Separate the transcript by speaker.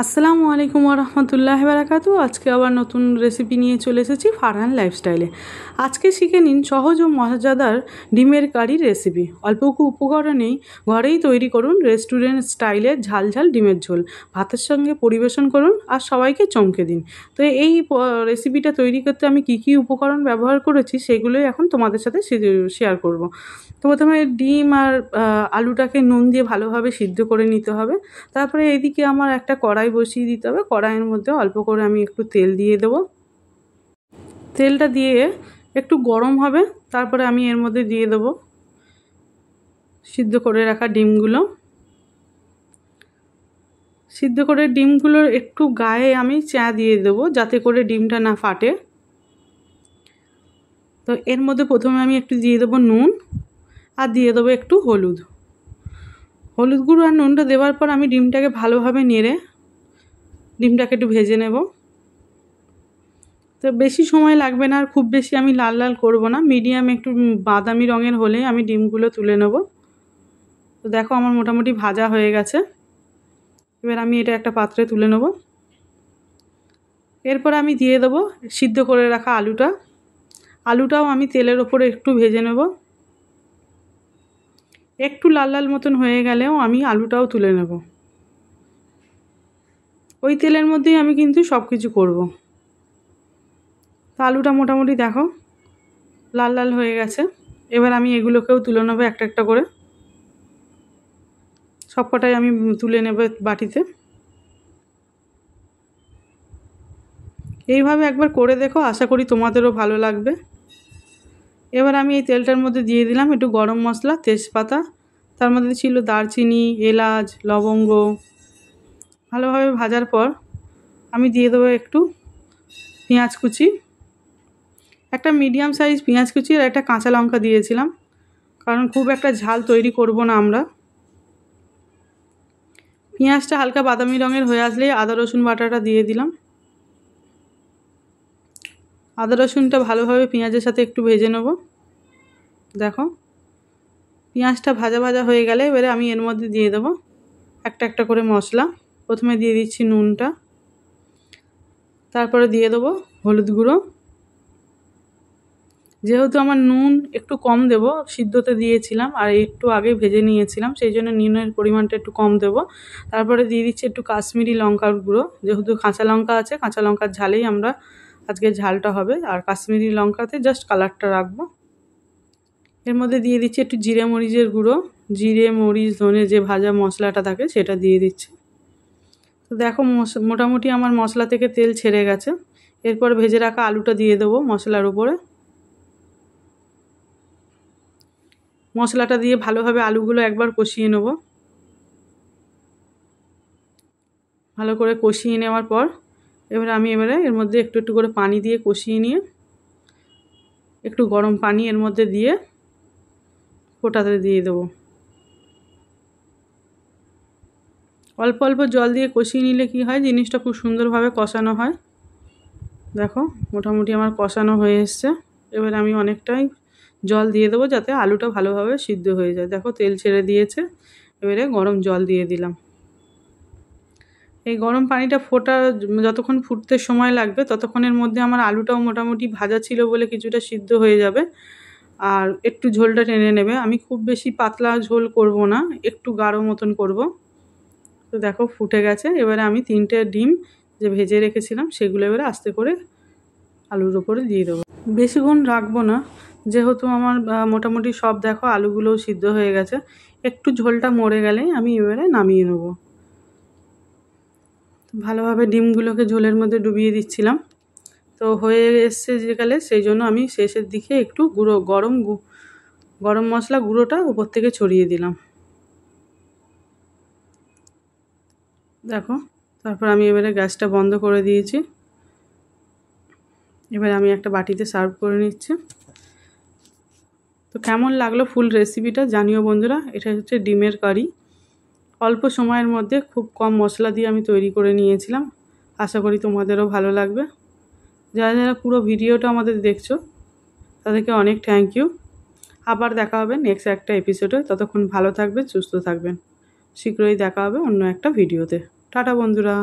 Speaker 1: আসসালামু আলাইকুম ওয়া রাহমাতুল্লাহি ওয়া বারাকাতুহু। আজকে আবার নতুন রেসিপি নিয়ে চলে এসেছি ফারহান লাইফস্টাইলে। আজকে শিখে নিন সহজ ও মজাদার ডিমের কারি রেসিপি। অল্প উপকরণেই ঘরেই তৈরি করুন রেস্টুরেন্ট স্টাইলের ঝাল ডিমের ঝোল। ভাতের সঙ্গে পরিবেশন করুন আর সবাইকে চমকে দিন। তো এই রেসিপিটা তৈরি করতে আমি কী উপকরণ ব্যবহার করেছি সেগুলোই এখন তোমাদের সাথে শেয়ার করব। তো প্রথমে ডিম আর আলুটাকে নুন দিয়ে ভালোভাবে সিদ্ধ করে নিতে হবে। তারপরে এইদিকে আমার একটা কড়াই বসিয়ে দিতে হবে। কড়াইয়ের মধ্যে অল্প করে আমি একটু তেল দিয়ে দেবো। তেলটা দিয়ে একটু গরম হবে, তারপরে আমি এর মধ্যে দিয়ে দেবো সিদ্ধ করে রাখা ডিমগুলো। সিদ্ধ করে ডিমগুলোর একটু গায়ে আমি চা দিয়ে দেবো যাতে করে ডিমটা না ফাটে। তো এর মধ্যে প্রথমে আমি একটু দিয়ে দেবো নুন আর দিয়ে দেবো একটু হলুদ গুঁড়ো আর নুনটা দেওয়ার পর আমি ডিমটাকে ভালোভাবে নেড়ে ডিমটাকে একটু ভেজে নেব। তো বেশি সময় লাগবে না আর খুব বেশি আমি লাল লাল করব না, মিডিয়াম একটু বাদামি রঙের হলে আমি ডিমগুলো তুলে নেব। তো দেখো আমার মোটামুটি ভাজা হয়ে গেছে। এবার আমি এটা একটা পাত্রে তুলে নেব। এরপর আমি দিয়ে দেবো সিদ্ধ করে রাখা আলুটাও আমি তেলের ওপরে একটু ভেজে নেব। একটু লাল লাল মতন হয়ে গেলেও আমি আলুটাও তুলে নেব। ওই তেলের মধ্যেই আমি কিন্তু সব কিছু করবো। তো আলুটা মোটামুটি দেখো লাল লাল হয়ে গেছে। এবার আমি এগুলোকেও তুলে নেবো একটা একটা করে। সবকটাই আমি তুলে নেব বাটিতে। এইভাবে একবার করে দেখো, আশা করি তোমাদেরও ভালো লাগবে। এবার আমি এই তেলটার মধ্যে দিয়ে দিলাম একটু গরম মশলা, তেজপাতা, তার মধ্যে ছিল দারচিনি, এলাচ, লবঙ্গ। ভালোভাবে ভাজার পর আমি দিয়ে দেবো একটু পেঁয়াজ কুচি, একটা মিডিয়াম সাইজ পেঁয়াজ কুচি আর একটা কাঁচা লঙ্কা দিয়েছিলাম, কারণ খুব একটা ঝাল তৈরি করব না আমরা। পেঁয়াজটা হালকা বাদামি রঙের হয়ে আসলে আদা রসুন বাটাটা দিয়ে দিলাম। আদা রসুনটা ভালোভাবে পেঁয়াজের সাথে একটু ভেজে নেব। দেখো পেঁয়াজটা ভাজা ভাজা হয়ে গেলে এবারে আমি এর মধ্যে দিয়ে দেবো একটা একটা করে মশলা। প্রথমে দিয়ে দিচ্ছি নুনটা, তারপরে দিয়ে দেবো হলুদ গুঁড়ো। যেহেতু আমার নুন একটু কম দেব, সিদ্ধতে দিয়েছিলাম আর একটু আগে ভেজে নিয়েছিলাম, সেই জন্য নুনের পরিমাণটা একটু কম দেব। তারপরে দিয়ে দিচ্ছি একটু কাশ্মীরি লঙ্কার গুঁড়ো, যেহেতু কাঁচা লঙ্কা আছে, কাঁচা লঙ্কার ঝালেই আমরা আজকে ঝালটা হবে, আর কাশ্মীরি লঙ্কাতে জাস্ট কালারটা রাখবো। এর মধ্যে দিয়ে দিচ্ছি একটু জিরে মরিচের গুঁড়ো, জিরে মরিচ ধনে যে ভাজা মশলাটা থাকে সেটা দিয়ে দিচ্ছি। তো দেখো মোটামুটি আমার মশলা থেকে তেল ছেড়ে গেছে। এরপর ভেজে রাখা আলুটা দিয়ে দেবো মশলার উপরে। মশলাটা দিয়ে ভালোভাবে আলুগুলো একবার কষিয়ে নেব। ভালো করে কষিয়ে নেওয়ার পর আমি এর মধ্যে একটু একটু করে পানি দিয়ে কষিয়ে নিয়ে একটু গরম পানি এর মধ্যে দিয়ে ফোটাতে দিয়ে দেবো। অল্প অল্প জল দিয়ে কষিয়ে নিলে কি হয়, জিনিসটা খুব সুন্দরভাবে কষানো হয়। দেখো মোটামুটি আমার কষানো হয়ে এসছে। এবার আমি অনেকটাই জল দিয়ে দেবো যাতে আলুটা ভালোভাবে সিদ্ধ হয়ে যায়। দেখো তেল ছেড়ে দিয়েছে, এবারে গরম জল দিয়ে দিলাম। এই গরম পানিটা যতক্ষণ ফুটতে সময় লাগবে ততক্ষণের মধ্যে আমার আলুটাও মোটামুটি ভাজা ছিল বলে কিছুটা সিদ্ধ হয়ে যাবে আর একটু ঝোলটা টেনে নেবে। আমি খুব বেশি পাতলা ঝোল করব না, একটু গাঢ় মতন করব। তো দেখো ফুটে গেছে। এবারে আমি 3টে ডিম যে ভেজে রেখেছিলাম সেগুলো এবারে আস্তে করে আলুর ওপরে দিয়ে দেবো। বেশিক্ষণ রাখবো না, যেহেতু আমার মোটামুটি সব দেখো আলুগুলোও সিদ্ধ হয়ে গেছে। একটু ঝোলটা মরে গেলেই আমি এবারে নামিয়ে নেব। ভালোভাবে ডিমগুলোকে ঝোলের মধ্যে ডুবিয়ে দিচ্ছিলাম। তো হয়ে এসছে যেকালে, সেই জন্য আমি শেষের দিকে একটু গরম মশলা গুঁড়োটা উপর থেকে ছড়িয়ে দিলাম। দেখো তারপর আমি এবারে গ্যাসটা বন্ধ করে দিয়েছি। এবার আমি একটা বাটিতে সার্ভ করে নিচ্ছি। তো কেমন লাগলো ফুল রেসিপিটা জানিও বন্ধুরা। এটা হচ্ছে ডিমের কারি, অল্প সময়ের মধ্যে খুব কম মশলা দিয়ে আমি তৈরি করে নিয়েছিলাম। আশা করি তোমাদেরও ভালো লাগবে। যারা যারা পুরো ভিডিওটা আমাদের দেখছো তাদেরকে অনেক থ্যাংক ইউ। আবার দেখা হবে নেক্সট একটা এপিসোডে। ততক্ষণ ভালো থাকবেন, সুস্থ থাকবেন। শীঘ্রই দেখা হবে অন্য একটা ভিডিওতে। টাটা বন্ধুরা।